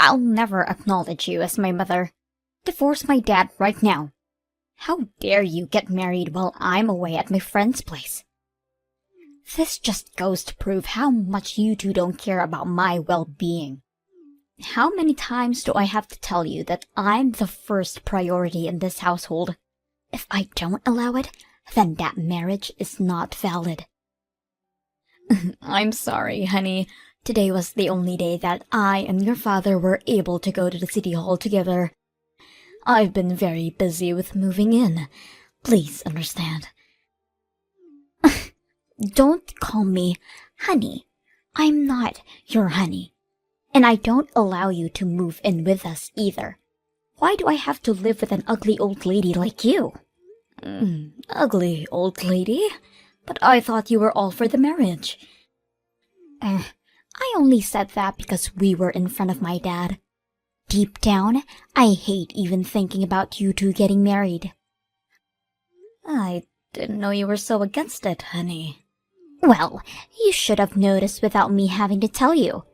I'll never acknowledge you as my mother. Divorce my dad right now. How dare you get married while I'm away at my friend's place? This just goes to prove how much you two don't care about my well-being. How many times do I have to tell you that I'm the first priority in this household? If I don't allow it, then that marriage is not valid. I'm sorry, honey. Today was the only day that I and your father were able to go to the city hall together. I've been very busy with moving in. Please understand. Don't call me honey. I'm not your honey. And I don't allow you to move in with us either. Why do I have to live with an ugly old lady like you? Ugly old lady? But I thought you were all for the marriage. I only said that because we were in front of my dad. Deep down, I hate even thinking about you two getting married. I didn't know you were so against it, honey. Well, you should have noticed without me having to tell you.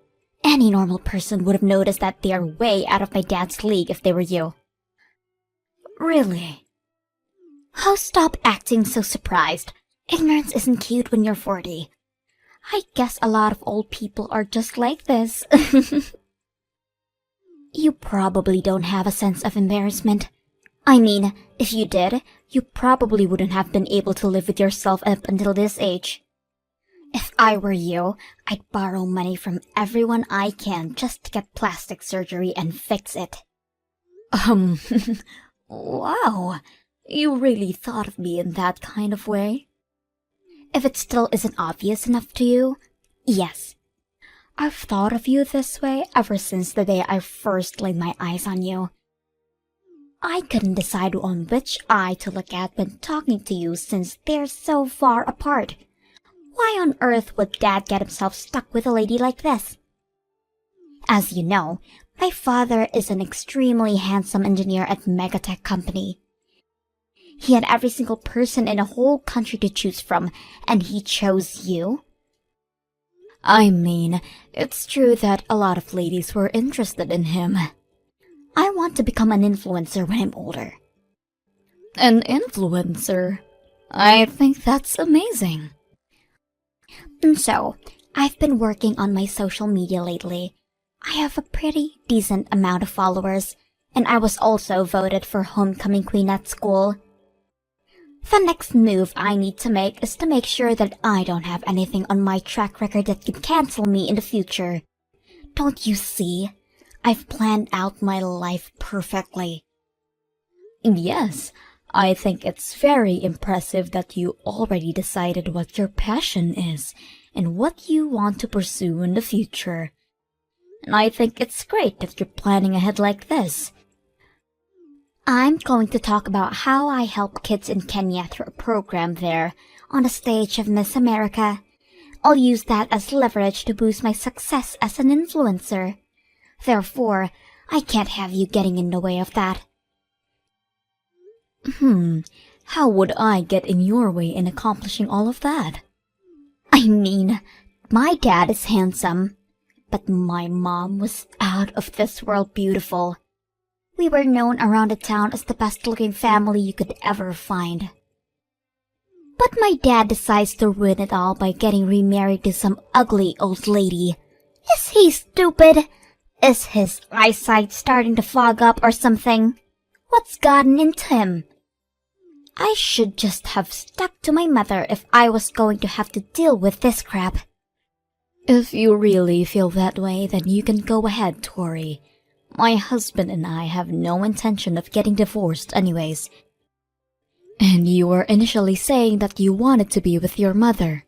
Any normal person would have noticed that they are way out of my dad's league if they were you. Really? Oh, stop acting so surprised. Ignorance isn't cute when you're 40. I guess a lot of old people are just like this. You probably don't have a sense of embarrassment. I mean, if you did, you probably wouldn't have been able to live with yourself up until this age. If I were you, I'd borrow money from everyone I can just to get plastic surgery and fix it. Wow. You really thought of me in that kind of way? If it still isn't obvious enough to you, yes. I've thought of you this way ever since the day I first laid my eyes on you. I couldn't decide on which eye to look at when talking to you since they're so far apart. Why on earth would Dad get himself stuck with a lady like this? As you know, my father is an extremely handsome engineer at Megatech Company. He had every single person in the whole country to choose from, and he chose you? I mean, it's true that a lot of ladies were interested in him. I want to become an influencer when I'm older. An influencer? I think that's amazing. And so, I've been working on my social media lately. I have a pretty decent amount of followers, and I was also voted for homecoming queen at school. The next move I need to make is to make sure that I don't have anything on my track record that could cancel me in the future. Don't you see? I've planned out my life perfectly. Yes, I think it's very impressive that you already decided what your passion is and what you want to pursue in the future. And I think it's great that you're planning ahead like this. I'm going to talk about how I help kids in Kenya through a program there, on the stage of Miss America. I'll use that as leverage to boost my success as an influencer. Therefore, I can't have you getting in the way of that. How would I get in your way in accomplishing all of that? I mean, my dad is handsome, but my mom was out of this world beautiful. We were known around the town as the best-looking family you could ever find. But my dad decides to ruin it all by getting remarried to some ugly old lady. Is he stupid? Is his eyesight starting to fog up or something? What's gotten into him? I should just have stuck to my mother if I was going to have to deal with this crap. If you really feel that way, then you can go ahead, Tori. My husband and I have no intention of getting divorced anyways. And you were initially saying that you wanted to be with your mother.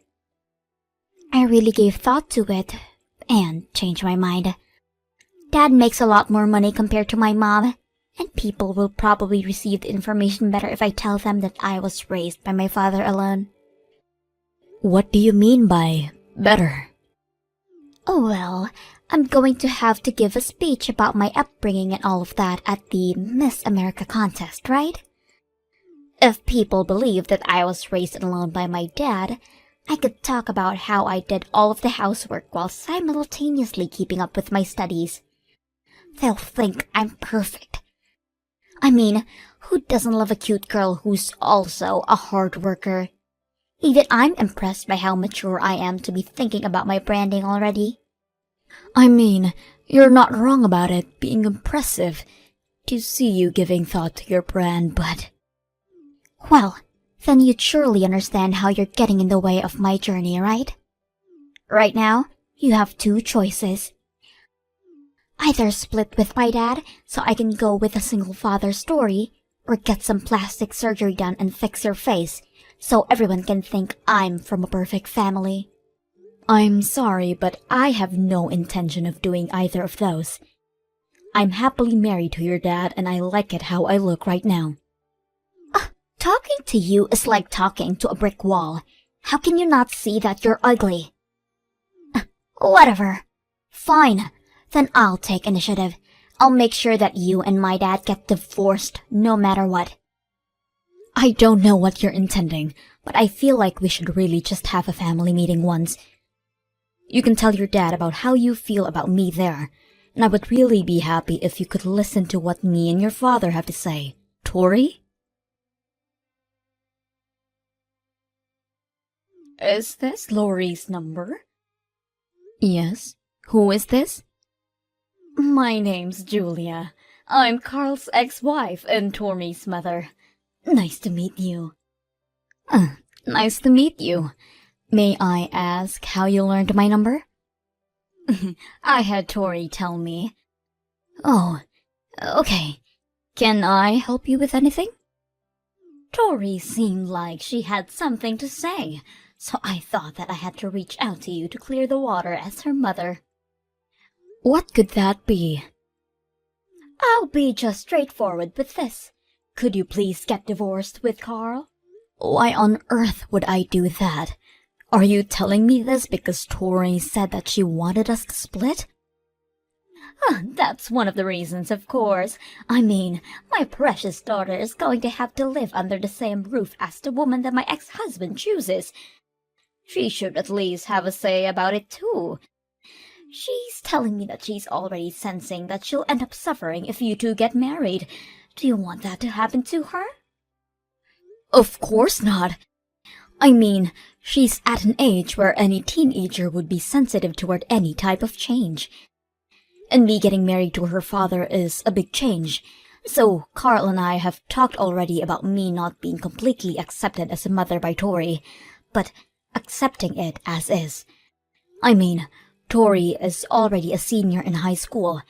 I really gave thought to it, and changed my mind. Dad makes a lot more money compared to my mom, and people will probably receive the information better if I tell them that I was raised by my father alone. What do you mean by better? Oh well, I'm going to have to give a speech about my upbringing and all of that at the Miss America contest, right? If people believe that I was raised alone by my dad, I could talk about how I did all of the housework while simultaneously keeping up with my studies. They'll think I'm perfect. I mean, who doesn't love a cute girl who's also a hard worker? Even I'm impressed by how mature I am to be thinking about my branding already. I mean, you're not wrong about it being impressive to see you giving thought to your brand, but... Well, then you'd surely understand how you're getting in the way of my journey, right? Right now, you have two choices. Either split with my dad so I can go with a single father story, or get some plastic surgery done and fix your face so everyone can think I'm from a perfect family. I'm sorry, but I have no intention of doing either of those. I'm happily married to your dad and I like it how I look right now. Talking to you is like talking to a brick wall. How can you not see that you're ugly? Whatever. Fine. Then I'll take initiative. I'll make sure that you and my dad get divorced no matter what. I don't know what you're intending, but I feel like we should really just have a family meeting once. You can tell your dad about how you feel about me there, and I would really be happy if you could listen to what me and your father have to say. Tori? Is this Laurie's number? Yes. Who is this? My name's Julia. I'm Carl's ex-wife and Tori's mother. Nice to meet you. Nice to meet you. May I ask how you learned my number? I had Tori tell me. Oh, okay. Can I help you with anything? Tori seemed like she had something to say, so I thought that I had to reach out to you to clear the water as her mother. What could that be? I'll be just straightforward with this. Could you please get divorced with Carl? Why on earth would I do that? Are you telling me this because Tori said that she wanted us to split? That's one of the reasons, of course. I mean, my precious daughter is going to have to live under the same roof as the woman that my ex-husband chooses. She should at least have a say about it too. She's telling me that she's already sensing that she'll end up suffering if you two get married. Do you want that to happen to her? Of course not. I mean, she's at an age where any teenager would be sensitive toward any type of change. And me getting married to her father is a big change. So Carl and I have talked already about me not being completely accepted as a mother by Tori, but accepting it as is. I mean, Tori is already a senior in high school.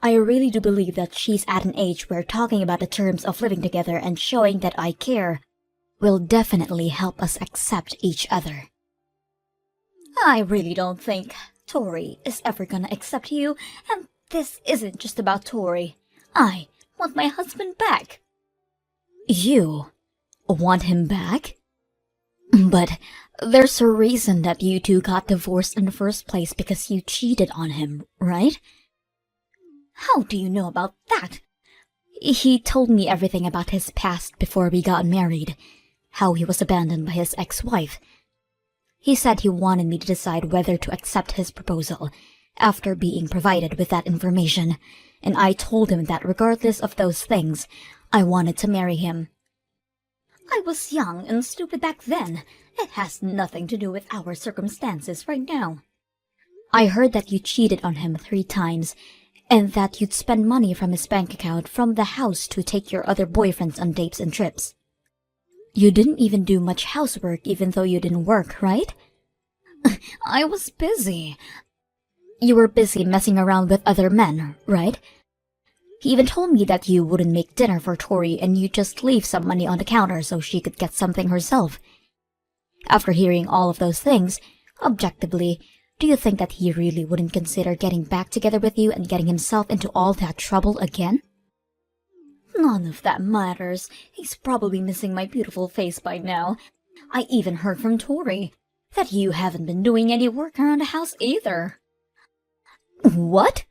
I really do believe that she's at an age where talking about the terms of living together and showing that I care will definitely help us accept each other. I really don't think Tori is ever gonna accept you, and this isn't just about Tori. I want my husband back. You want him back? But there's a reason that you two got divorced in the first place because you cheated on him, right? How do you know about that? He told me everything about his past before we got married, how he was abandoned by his ex-wife. He said he wanted me to decide whether to accept his proposal after being provided with that information, and I told him that regardless of those things, I wanted to marry him. I was young and stupid back then. It has nothing to do with our circumstances right now. I heard that you cheated on him 3 times, and that you'd spend money from his bank account from the house to take your other boyfriends on dates and trips. You didn't even do much housework even though you didn't work, right? I was busy. You were busy messing around with other men, right? He even told me that you wouldn't make dinner for Tori and you'd just leave some money on the counter so she could get something herself. After hearing all of those things, objectively, do you think that he really wouldn't consider getting back together with you and getting himself into all that trouble again? None of that matters. He's probably missing my beautiful face by now. I even heard from Tori that you haven't been doing any work around the house either. What?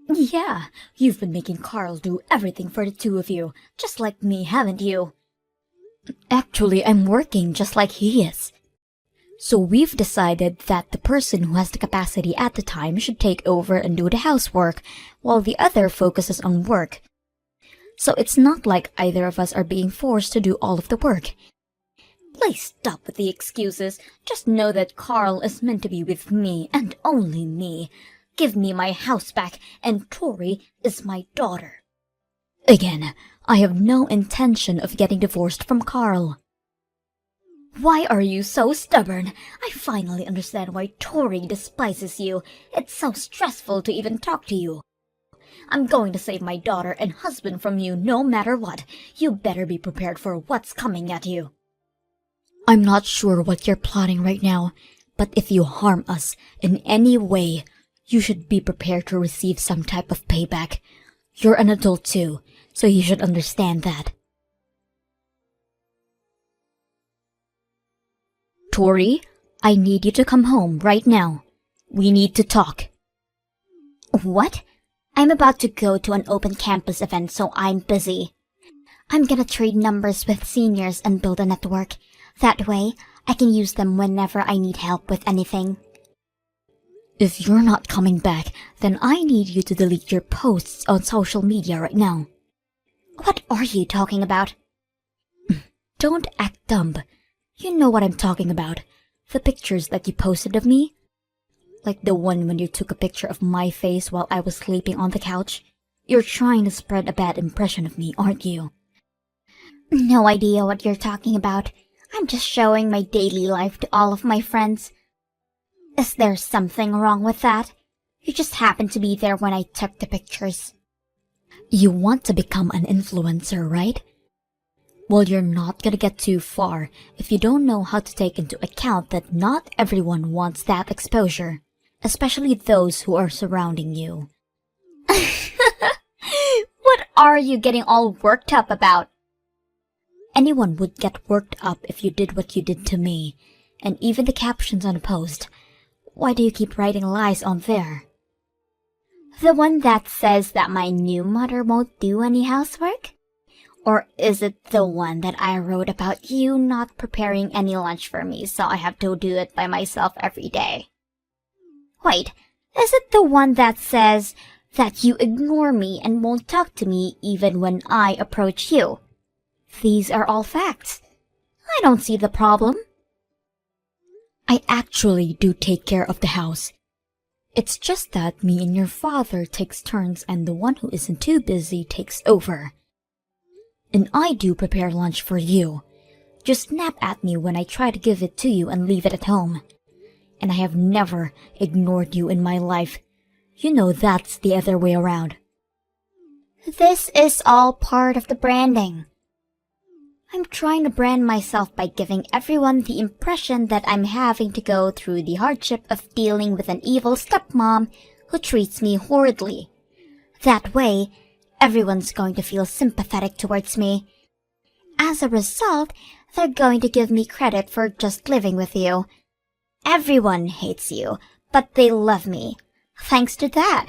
Yeah, you've been making Carl do everything for the two of you, just like me, haven't you? Actually, I'm working just like he is. So we've decided that the person who has the capacity at the time should take over and do the housework, while the other focuses on work. So it's not like either of us are being forced to do all of the work. Please stop with the excuses. Just know that Carl is meant to be with me and only me. Give me my house back, and Tori is my daughter. Again, I have no intention of getting divorced from Carl. Why are you so stubborn? I finally understand why Tori despises you. It's so stressful to even talk to you. I'm going to save my daughter and husband from you no matter what. You better be prepared for what's coming at you. I'm not sure what you're plotting right now, but if you harm us in any way, you should be prepared to receive some type of payback. You're an adult too, so you should understand that. Tori, I need you to come home right now. We need to talk. What? I'm about to go to an open campus event, so I'm busy. I'm gonna trade numbers with seniors and build a network. That way, I can use them whenever I need help with anything. If you're not coming back, then I need you to delete your posts on social media right now. What are you talking about? Don't act dumb. You know what I'm talking about. The pictures that you posted of me. Like the one when you took a picture of my face while I was sleeping on the couch. You're trying to spread a bad impression of me, aren't you? No idea what you're talking about. I'm just showing my daily life to all of my friends. Is there something wrong with that? You just happened to be there when I took the pictures. You want to become an influencer, right? Well, you're not gonna get too far if you don't know how to take into account that not everyone wants that exposure, especially those who are surrounding you. What are you getting all worked up about? Anyone would get worked up if you did what you did to me, and even the captions on a post. Why do you keep writing lies on there? The one that says that my new mother won't do any housework? Or is it the one that I wrote about you not preparing any lunch for me, so I have to do it by myself every day? Wait, is it the one that says that you ignore me and won't talk to me even when I approach you? These are all facts. I don't see the problem. I actually do take care of the house. It's just that me and your father takes turns and the one who isn't too busy takes over. And I do prepare lunch for you. Just snap at me when I try to give it to you and leave it at home. And I have never ignored you in my life. You know that's the other way around. This is all part of the branding. I'm trying to brand myself by giving everyone the impression that I'm having to go through the hardship of dealing with an evil stepmom who treats me horridly. That way, everyone's going to feel sympathetic towards me. As a result, they're going to give me credit for just living with you. Everyone hates you, but they love me. Thanks to that.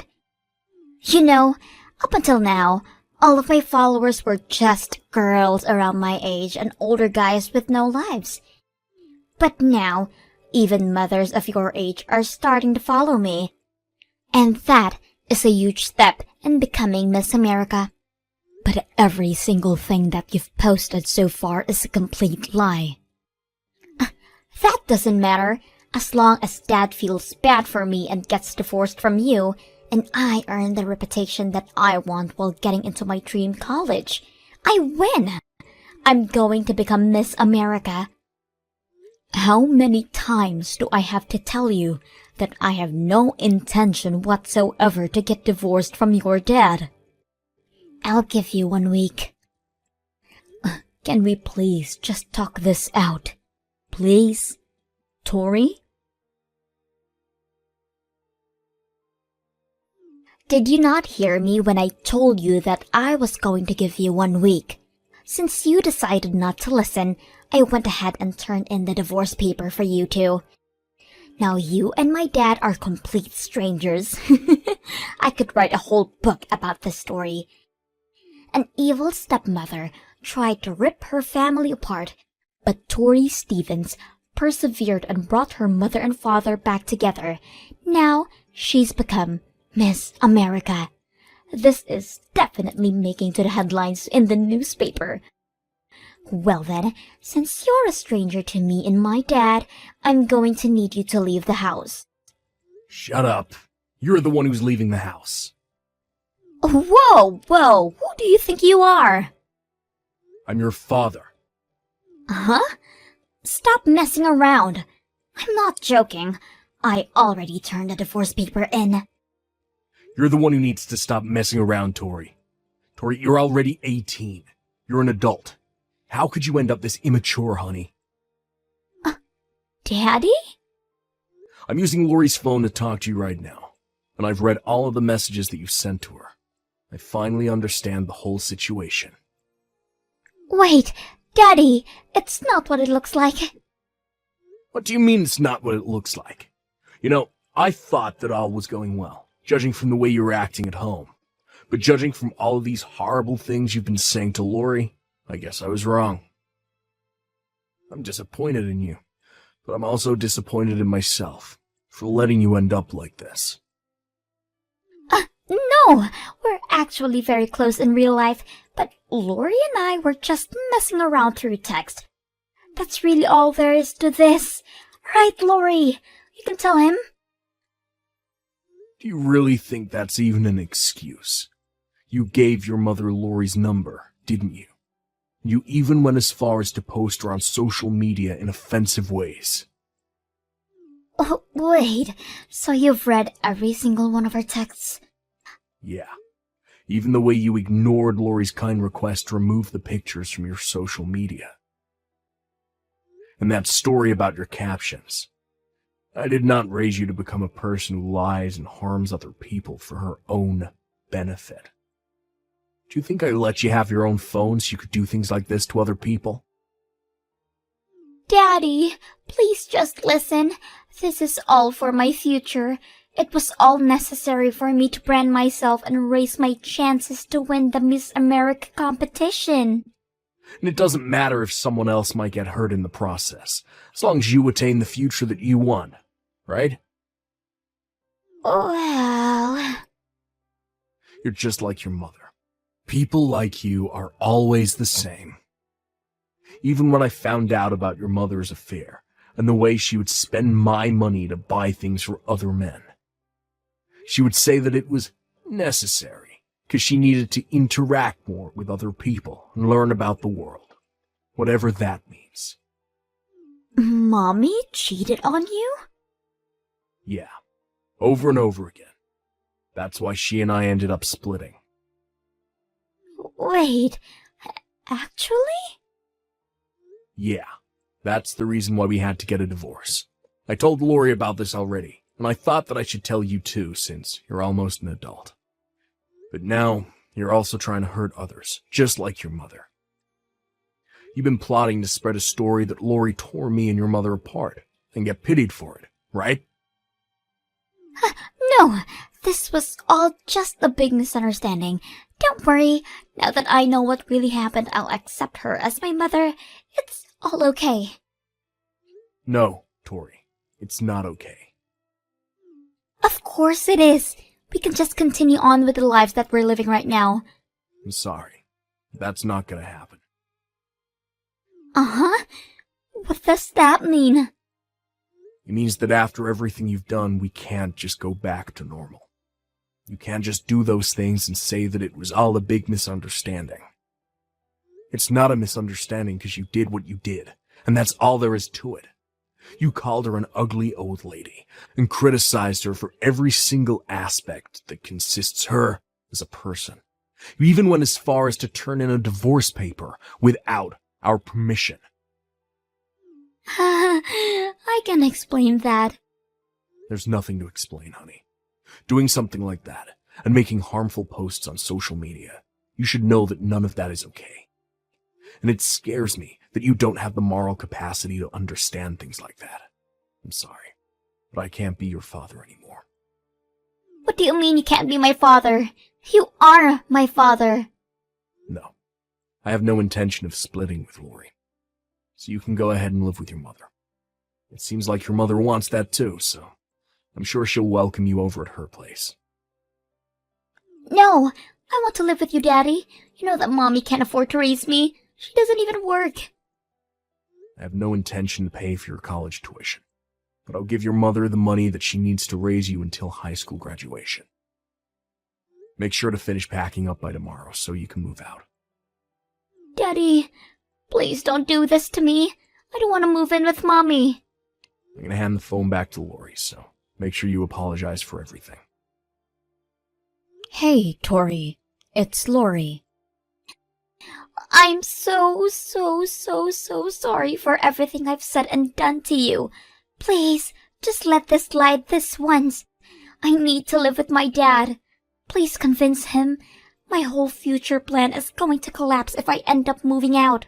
You know, up until now, all of my followers were just girls around my age and older guys with no lives. But now, even mothers of your age are starting to follow me. And that is a huge step in becoming Miss America. But every single thing that you've posted so far is a complete lie. That doesn't matter, as long as Dad feels bad for me and gets divorced from you, and I earn the reputation that I want while getting into my dream college. I win! I'm going to become Miss America. How many times do I have to tell you that I have no intention whatsoever to get divorced from your dad? I'll give you 1 week. Can we please just talk this out? Please? Tori? Did you not hear me when I told you that I was going to give you 1 week? Since you decided not to listen, I went ahead and turned in the divorce paper for you two. Now you and my dad are complete strangers. I could write a whole book about this story. An evil stepmother tried to rip her family apart, but Tori Stevens persevered and brought her mother and father back together. Now she's become Miss America. This is definitely making to the headlines in the newspaper. Well then, since you're a stranger to me and my dad, I'm going to need you to leave the house. Shut up. You're the one who's leaving the house. Whoa, who do you think you are? I'm your father. Huh? Stop messing around. I'm not joking. I already turned the divorce paper in. You're the one who needs to stop messing around, Tori. Tori, you're already 18. You're an adult. How could you end up this immature, honey? Daddy? I'm using Lori's phone to talk to you right now, and I've read all of the messages that you sent to her. I finally understand the whole situation. Wait, Daddy, it's not what it looks like. What do you mean it's not what it looks like? You know, I thought that all was going well, judging from the way you were acting at home. But judging from all of these horrible things you've been saying to Lori, I guess I was wrong. I'm disappointed in you, but I'm also disappointed in myself for letting you end up like this. No, we're actually very close in real life, but Lori and I were just messing around through text. That's really all there is to this. Right, Lori? You can tell him. Do you really think that's even an excuse? You gave your mother Lori's number, didn't you? You even went as far as to post her on social media in offensive ways. Oh, wait, so you've read every single one of our texts? Yeah. Even the way you ignored Lori's kind request to remove the pictures from your social media. And that story about your captions. I did not raise you to become a person who lies and harms other people for her own benefit. Do you think I let you have your own phone so you could do things like this to other people? Daddy, please just listen. This is all for my future. It was all necessary for me to brand myself and raise my chances to win the Miss America competition. And it doesn't matter if someone else might get hurt in the process, as long as you attain the future that you want, right? Well... You're just like your mother. People like you are always the same. Even when I found out about your mother's affair, and the way she would spend my money to buy things for other men, she would say that it was necessary, because she needed to interact more with other people and learn about the world, whatever that means. Mommy cheated on you? Yeah, over and over again. That's why she and I ended up splitting. Wait, actually? Yeah, that's the reason why we had to get a divorce. I told Lori about this already, and I thought that I should tell you too, since you're almost an adult. But now, you're also trying to hurt others, just like your mother. You've been plotting to spread a story that Lori tore me and your mother apart, and get pitied for it, right? No, this was all just a big misunderstanding. Don't worry, now that I know what really happened, I'll accept her as my mother. It's all okay. No, Tori, it's not okay. Of course it is. We can just continue on with the lives that we're living right now. I'm sorry. That's not gonna happen. Uh-huh. What does that mean? It means that after everything you've done, we can't just go back to normal. You can't just do those things and say that it was all a big misunderstanding. It's not a misunderstanding because you did what you did, and that's all there is to it. You called her an ugly old lady and criticized her for every single aspect that consists her as a person. You even went as far as to turn in a divorce paper without our permission. I can explain that. There's nothing to explain, honey. Doing something like that and making harmful posts on social media, you should know that none of that is okay. And it scares me that you don't have the moral capacity to understand things like that. I'm sorry, but I can't be your father anymore. What do you mean you can't be my father? You are my father. No, I have no intention of splitting with Lori. So you can go ahead and live with your mother. It seems like your mother wants that too, so I'm sure she'll welcome you over at her place. No, I want to live with you, Daddy. You know that Mommy can't afford to raise me. She doesn't even work. I have no intention to pay for your college tuition, but I'll give your mother the money that she needs to raise you until high school graduation. Make sure to finish packing up by tomorrow so you can move out. Daddy, please don't do this to me. I don't want to move in with Mommy. I'm gonna hand the phone back to Lori, so make sure you apologize for everything. Hey, Tori. It's Lori. I'm so sorry for everything I've said and done to you. Please, just let this slide this once. I need to live with my dad. Please convince him. My whole future plan is going to collapse if I end up moving out.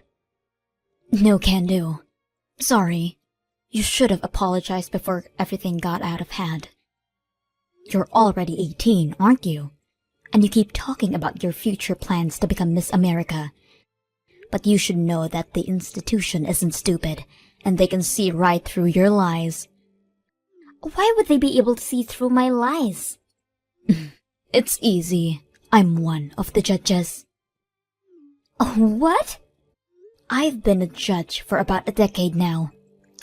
No can do. Sorry. You should have apologized before everything got out of hand. You're already 18, aren't you? And you keep talking about your future plans to become Miss America. But you should know that the institution isn't stupid, and they can see right through your lies. Why would they be able to see through my lies? It's easy. I'm one of the judges. What? I've been a judge for about a decade now.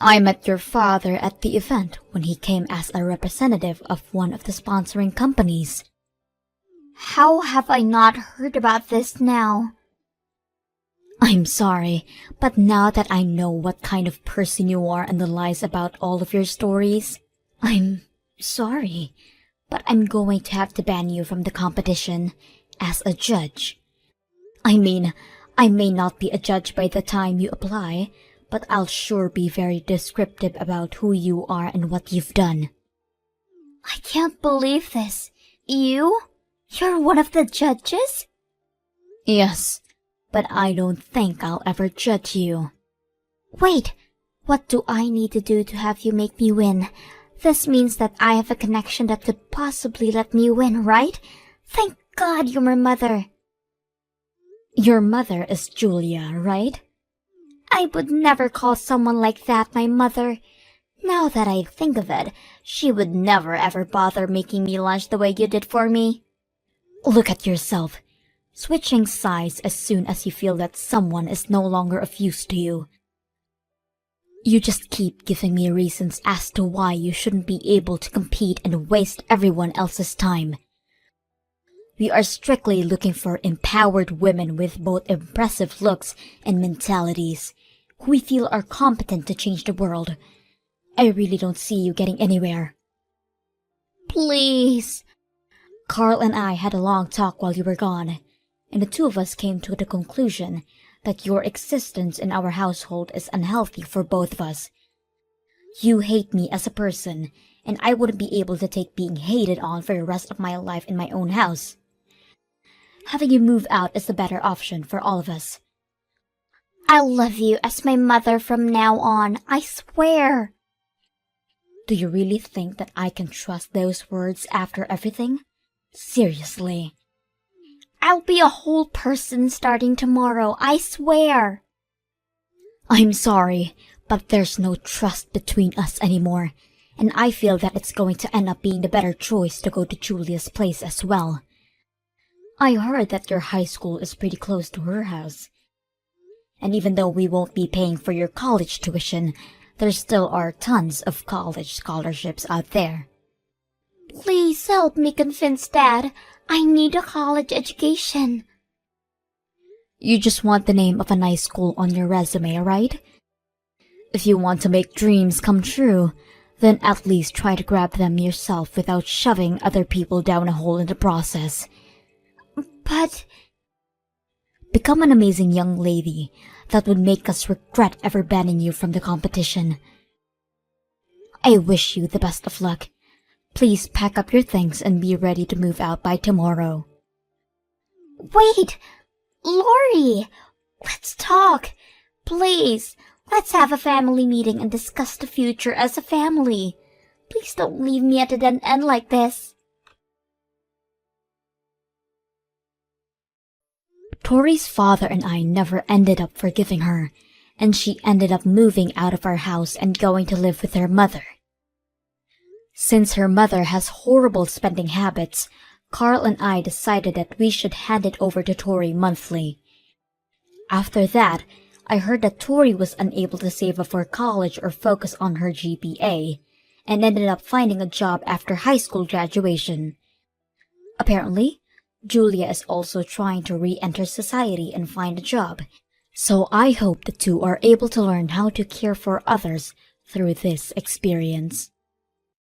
I met your father at the event when he came as a representative of one of the sponsoring companies. How have I not heard about this now? I'm sorry, but now that I know what kind of person you are and the lies about all of your stories, I'm sorry, but I'm going to have to ban you from the competition as a judge. I mean, I may not be a judge by the time you apply, but I'll sure be very descriptive about who you are and what you've done. I can't believe this. You're one of the judges? Yes, but I don't think I'll ever judge you. Wait, what do I need to do to have you make me win? This means that I have a connection that could possibly let me win, right? Thank God you're my mother. Your mother is Julia, right? I would never call someone like that my mother. Now that I think of it, she would never ever bother making me lunch the way you did for me. Look at yourself. Switching sides as soon as you feel that someone is no longer of use to you. You just keep giving me reasons as to why you shouldn't be able to compete and waste everyone else's time. We are strictly looking for empowered women with both impressive looks and mentalities, who we feel are competent to change the world. I really don't see you getting anywhere. Please. Carl and I had a long talk while you were gone, and the two of us came to the conclusion that your existence in our household is unhealthy for both of us. You hate me as a person, and I wouldn't be able to take being hated on for the rest of my life in my own house. Having you move out is the better option for all of us. I'll love you as my mother from now on, I swear. Do you really think that I can trust those words after everything? Seriously. I'll be a whole person starting tomorrow, I swear. I'm sorry, but there's no trust between us anymore, and I feel that it's going to end up being the better choice to go to Julia's place as well. I heard that your high school is pretty close to her house. And even though we won't be paying for your college tuition, there still are tons of college scholarships out there. Please help me convince Dad. I need a college education. You just want the name of a nice school on your resume, right? If you want to make dreams come true, then at least try to grab them yourself without shoving other people down a hole in the process. But... Become an amazing young lady that would make us regret ever banning you from the competition. I wish you the best of luck. Please pack up your things and be ready to move out by tomorrow. Wait! Lori! Let's talk! Please, let's have a family meeting and discuss the future as a family. Please don't leave me at a dead end like this. Tori's father and I never ended up forgiving her, and she ended up moving out of our house and going to live with her mother. Since her mother has horrible spending habits, Carl and I decided that we should hand it over to Tori monthly. After that, I heard that Tori was unable to save up for college or focus on her GPA, and ended up finding a job after high school graduation. Apparently, Julia is also trying to re-enter society and find a job, so I hope the two are able to learn how to care for others through this experience.